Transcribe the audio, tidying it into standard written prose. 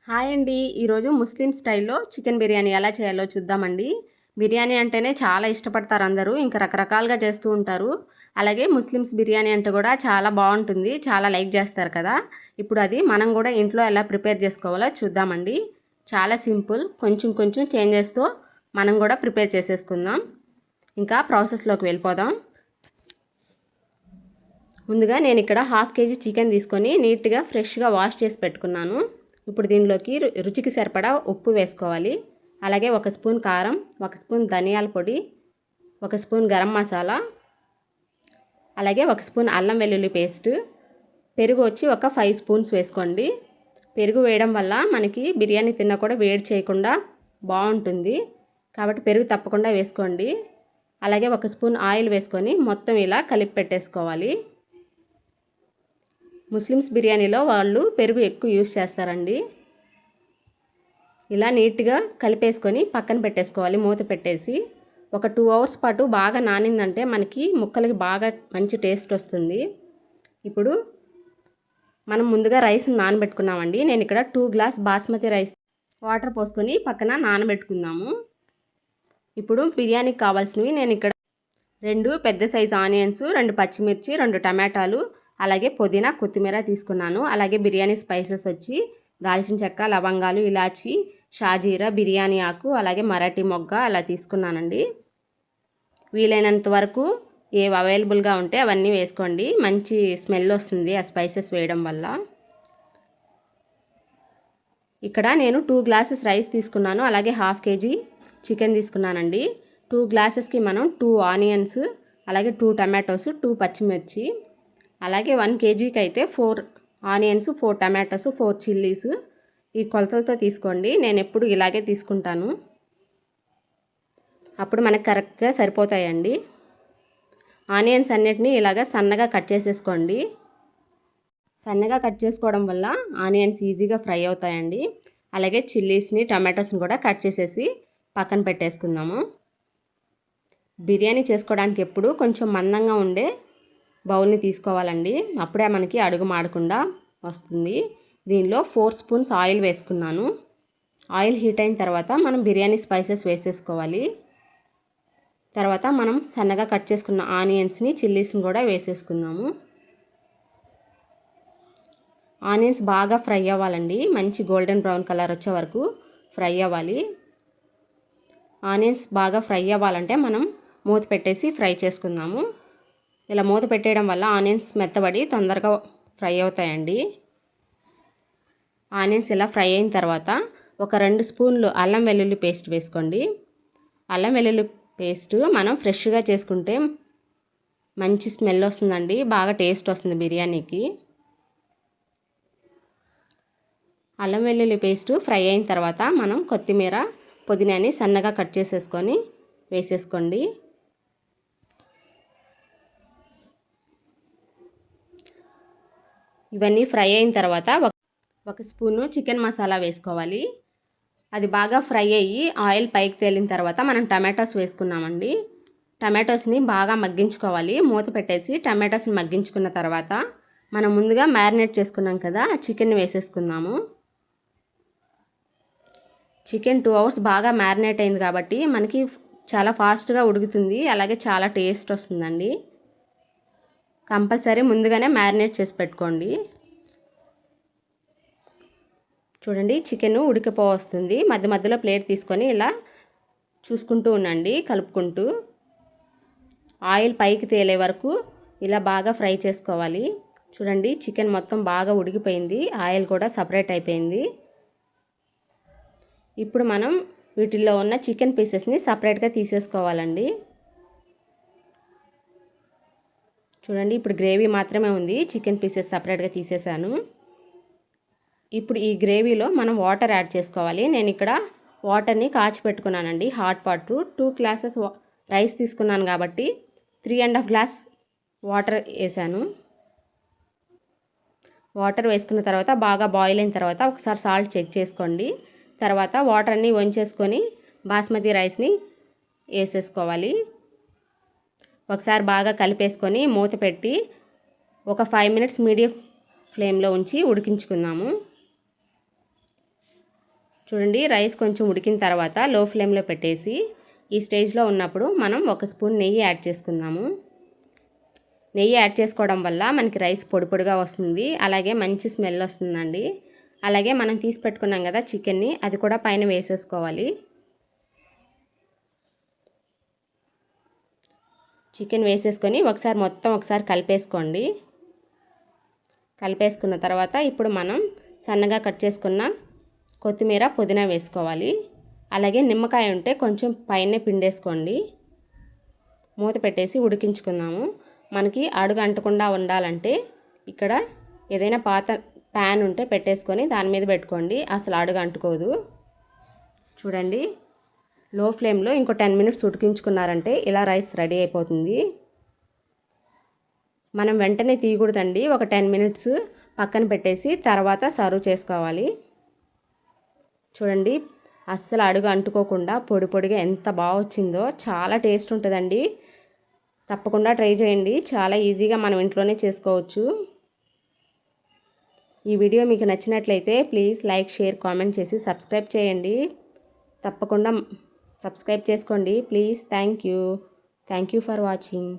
Hi అండి. ఈరోజు ముస్లిం స్టైల్లో చికెన్ బిర్యానీ ఎలా చేయాలో చూద్దామండి. బిర్యానీ అంటేనే చాలా ఇష్టపడతారు అందరూ. ఇంకా రకరకాలుగా చేస్తూ ఉంటారు. అలాగే ముస్లిమ్స్ బిర్యానీ అంటే కూడా చాలా బాగుంటుంది. చాలా లైక్ చేస్తారు కదా. ఇప్పుడు అది మనం కూడా ఇంట్లో ఎలా ప్రిపేర్ చేసుకోవాలో చూద్దామండి. చాలా సింపుల్. కొంచెం కొంచెం చేంజెస్తో మనం కూడా ప్రిపేర్ చేసేసుకుందాం. ఇంకా ప్రాసెస్లోకి వెళ్ళిపోదాం. ముందుగా నేను ఇక్కడ 1/2 కేజీ చికెన్ తీసుకొని నీట్గా ఫ్రెష్గా వాష్ చేసి పెట్టుకున్నాను. ఇప్పుడు దీనిలోకి రుచికి సరిపడా ఉప్పు వేసుకోవాలి. అలాగే 1 స్పూన్ కారం, 1 స్పూన్ ధనియాల పొడి, 1 స్పూన్ గరం మసాలా, అలాగే 1 స్పూన్ అల్లం వెల్లుల్లి పేస్ట్, పెరుగు వచ్చి ఒక 5 స్పూన్స్ వేసుకోండి. పెరుగు వేయడం వల్ల మనకి బిర్యానీ తిన్నా కూడా వేడి చేయకుండా బాగుంటుంది. కాబట్టి పెరుగు తప్పకుండా వేసుకోండి. అలాగే 1 స్పూన్ ఆయిల్ వేసుకొని మొత్తం ఇలా కలిపి పెట్టేసుకోవాలి. ముస్లిమ్స్ బిర్యానీలో వాళ్ళు పెరుగు ఎక్కువ యూస్ చేస్తారండి. ఇలా నీట్గా కలిపేసుకొని పక్కన పెట్టేసుకోవాలి. మూత పెట్టేసి ఒక 2 అవర్స్ పాటు బాగా నానిందంటే మనకి ముక్కలకి బాగా మంచి టేస్ట్ వస్తుంది. ఇప్పుడు మనం ముందుగా రైస్ నానబెట్టుకున్నామండి. నేను ఇక్కడ 2 గ్లాస్ బాస్మతి రైస్ వాటర్ పోసుకొని పక్కన నానబెట్టుకుందాము. ఇప్పుడు బిర్యానీకి కావాల్సినవి నేను ఇక్కడ 2 పెద్ద సైజు ఆనియన్స్, 2 పచ్చిమిర్చి, 2 టమాటాలు, అలాగే పుదీనా, కొత్తిమీర తీసుకున్నాను. అలాగే బిర్యానీ స్పైసెస్ వచ్చి దాల్చిన చెక్క, లవంగాలు, ఇలాచి, షాజీరా, బిర్యానీ ఆకు, అలాగే మరాఠీ మొగ్గ అలా తీసుకున్నానండి. వీలైనంత వరకు ఏవి అవైలబుల్గా ఉంటే అవన్నీ వేసుకోండి. మంచి స్మెల్ వస్తుంది ఆ స్పైసెస్ వేయడం వల్ల. ఇక్కడ నేను 2 గ్లాసెస్ రైస్ తీసుకున్నాను. అలాగే 1/2 కేజీ చికెన్ తీసుకున్నానండి. 2 గ్లాసెస్కి మనం 2 ఆనియన్స్, అలాగే 2 టమాటోస్, 2 పచ్చిమిర్చి, అలాగే 1 కేజీకి అయితే 4 ఆనియన్స్, 4 టమాటోస్, 4 చిల్లీస్ ఈ కొలతలతో తీసుకోండి. నేను ఎప్పుడు ఇలాగే తీసుకుంటాను. అప్పుడు మనకు కరెక్ట్గా సరిపోతాయండి. ఆనియన్స్ అన్నిటినీ ఇలాగ సన్నగా కట్ చేసేసుకోండి. సన్నగా కట్ చేసుకోవడం వల్ల ఆనియన్స్ ఈజీగా ఫ్రై అవుతాయండి. అలాగే చిల్లీస్ని, టమాటోస్ని కూడా కట్ చేసేసి పక్కన పెట్టేసుకుందాము. బిర్యానీ చేసుకోవడానికి ఎప్పుడు కొంచెం మందంగా ఉండే బౌల్ని తీసుకోవాలండి. అప్పుడే మనకి అడుగు మాడకుండా వస్తుంది. దీనిలో 4 స్పూన్స్ ఆయిల్ వేసుకున్నాను. ఆయిల్ హీట్ అయిన తర్వాత మనం బిర్యానీ స్పైసెస్ వేసేసుకోవాలి. తర్వాత మనం సన్నగా కట్ చేసుకున్న ఆనియన్స్ని, చిల్లీస్ని కూడా వేసేసుకుందాము. ఆనియన్స్ బాగా ఫ్రై అవ్వాలండి. మంచి గోల్డెన్ బ్రౌన్ కలర్ వచ్చే వరకు ఫ్రై అవ్వాలి. ఆనియన్స్ బాగా ఫ్రై అవ్వాలంటే మనం మూత పెట్టేసి ఫ్రై చేసుకుందాము. ఇలా మూత పెట్టేయడం వల్ల ఆనియన్స్ మెత్తబడి తొందరగా ఫ్రై అవుతాయండి. ఆనియన్స్ ఇలా ఫ్రై అయిన తర్వాత ఒక 2 స్పూన్లు అల్లం వెల్లుల్లి పేస్ట్ వేసుకోండి. అల్లం వెల్లుల్లి పేస్ట్ మనం ఫ్రెష్గా చేసుకుంటే మంచి స్మెల్ వస్తుందండి. బాగా టేస్ట్ వస్తుంది బిర్యానీకి. అల్లం వెల్లుల్లి పేస్ట్ ఫ్రై అయిన తర్వాత మనం కొత్తిమీర, పుదీనాని సన్నగా కట్ చేసేసుకొని వేసేసుకోండి. ఇవన్నీ ఫ్రై అయిన తర్వాత 1 స్పూను చికెన్ మసాలా వేసుకోవాలి. అది బాగా ఫ్రై అయ్యి ఆయిల్ పైకి తేలిన తర్వాత మనం టమాటోస్ వేసుకున్నామండి. టమాటోస్ని బాగా మగ్గించుకోవాలి. మూత పెట్టేసి టమాటోస్ని మగ్గించుకున్న తర్వాత మనం ముందుగా మ్యారినేట్ చేసుకున్నాం కదా, ఆ చికెన్ని వేసేసుకుందాము. చికెన్ 2 అవర్స్ బాగా మ్యారినేట్ అయింది కాబట్టి మనకి చాలా ఫాస్ట్గా ఉడుకుతుంది. అలాగే చాలా టేస్ట్ వస్తుందండి. కంపల్సరీ ముందుగానే మ్యారినేట్ చేసి పెట్టుకోండి. చూడండి, చికెన్ ఉడికిపోవస్తుంది. మధ్య మధ్యలో ప్లేట్ తీసుకొని ఇలా చూసుకుంటూ ఉండండి, కలుపుకుంటూ. ఆయిల్ పైకి తేలే వరకు ఇలా బాగా ఫ్రై చేసుకోవాలి. చూడండి, చికెన్ మొత్తం బాగా ఉడికిపోయింది. ఆయిల్ కూడా సపరేట్ అయిపోయింది. ఇప్పుడు మనం వీటిల్లో ఉన్న చికెన్ పీసెస్ని సపరేట్గా తీసేసుకోవాలండి. చూడండి, ఇప్పుడు గ్రేవీ మాత్రమే ఉంది. చికెన్ పీసెస్ సపరేట్గా తీసేసాను. ఇప్పుడు ఈ గ్రేవీలో మనం వాటర్ యాడ్ చేసుకోవాలి. నేను ఇక్కడ వాటర్ని కాచి పెట్టుకున్నానండి. హాట్ వాటర్ 2 గ్లాసెస్ రైస్ తీసుకున్నాను కాబట్టి 3.5 గ్లాస్ వాటర్ వేసాను. వాటర్ వేసుకున్న తర్వాత బాగా బాయిల్ అయిన తర్వాత ఒకసారి సాల్ట్ చెక్ చేసుకోండి. తర్వాత వాటర్ అన్నీ వంచేసుకొని బాస్మతి రైస్ని వేసేసుకోవాలి. ఒకసారి బాగా కలిపేసుకొని మూత పెట్టి ఒక 5 మినిట్స్ మీడియం ఫ్లేమ్లో ఉంచి ఉడికించుకుందాము. చూడండి, రైస్ కొంచెం ఉడికిన తర్వాత లో ఫ్లేమ్లో పెట్టేసి ఈ స్టేజ్లో ఉన్నప్పుడు మనం 1 స్పూన్ నెయ్యి యాడ్ చేసుకుందాము. నెయ్యి యాడ్ చేసుకోవడం వల్ల మనకి రైస్ పొడి పొడిగా వస్తుంది, అలాగే మంచి స్మెల్ వస్తుందండి. అలాగే మనం తీసి పెట్టుకున్నాం కదా చికెన్ని, అది కూడా పైన వేసేసుకోవాలి. చికెన్ వేసేసుకొని ఒకసారి కలిపేసుకోండి. కలిపేసుకున్న తర్వాత ఇప్పుడు మనం సన్నగా కట్ చేసుకున్న కొత్తిమీర, పుదీనా వేసుకోవాలి. అలాగే నిమ్మకాయ ఉంటే కొంచెం పైనే పిండేసుకోండి. మూత పెట్టేసి ఉడికించుకుందాము. మనకి అడుగు అంటకుండా ఉండాలంటే ఇక్కడ ఏదైనా పాత ప్యాన్ ఉంటే పెట్టేసుకొని దాని మీద పెట్టుకోండి, అసలు అడుగు అంటుకోదు. చూడండి, లో ఫ్లేమ్లో ఇంకో 10 మినిట్స్ ఉడికించుకున్నారంటే ఇలా రైస్ రెడీ అయిపోతుంది. మనం వెంటనే తీయకూడదండి, ఒక 10 మినిట్స్ పక్కన పెట్టేసి తర్వాత సర్వ్ చేసుకోవాలి. చూడండి, అస్సలు అడుగు అంటుకోకుండా పొడి పొడిగా ఎంత బాగా వచ్చిందో, చాలా టేస్ట్ ఉంటుందండి. తప్పకుండా ట్రై చేయండి, చాలా ఈజీగా మనం ఇంట్లోనే చేసుకోవచ్చు. ఈ వీడియో మీకు నచ్చినట్లయితే ప్లీజ్ లైక్, షేర్, కామెంట్ చేసి సబ్స్క్రైబ్ చేయండి. తప్పకుండా సబ్స్క్రైబ్ చేసుకోండి please. Thank you for watching.